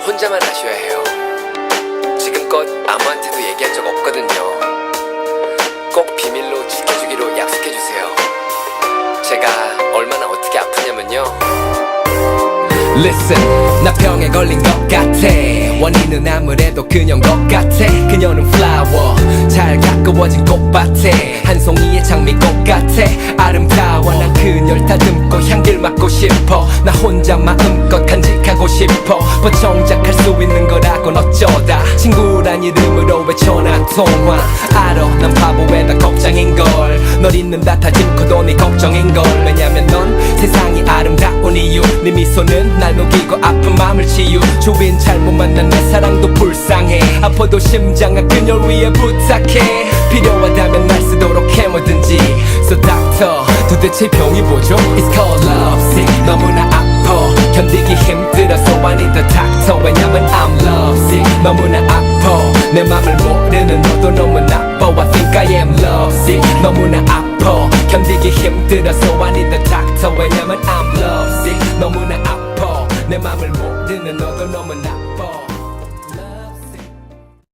혼자만 아셔야 해요. 지금껏 아무한테도 얘기한 적 없거든요. 꼭 비밀로 지켜주기로 약속해주세요. 제가 얼마나 어떻게 아프냐면요. Listen, 나 병에 걸린 것 같아. 원인은 아무래도 그녀인 것 같아. 그녀는 flower, 잘 가꾸어진 꽃밭에 한 송이의 장미꽃 같아. 아름다워. 난 그녀를 다듬고 향기를 맡고 싶어. 나 혼자 마음껏 간직하고 싶어. 뭐 정작 할 수 있는 거라곤 어쩌다 친구란 이름으로 외쳐난 통화. 알아 난 바보에다 걱정인걸. 널 잊는다 다짐고도 네 걱정인걸. 왜냐면 넌 세상이 아름다운 이유. 네 미소는 날 녹이고 아픈 마음을 치유. 주인 잘못 만난 내 사랑도 불쌍해. 아파도 심장아 그녀를 위해 부탁해. 필요하다면 날 쓰도록 해 뭐든지. So doctor 도대체 병이 뭐죠? It's called love sick. 너무나 아파 견디기 힘들어서 I need the doctor. 왜냐면 I'm love sick. 너무나 아파 내 맘을 모르는 너도 너무 나빠. I think I am love sick. 너무나 아파 견디기 힘들어서 I need the doctor. 왜냐면 I'm love sick. 너무나 아파 내 맘을 모르는 너도 너무 나빠.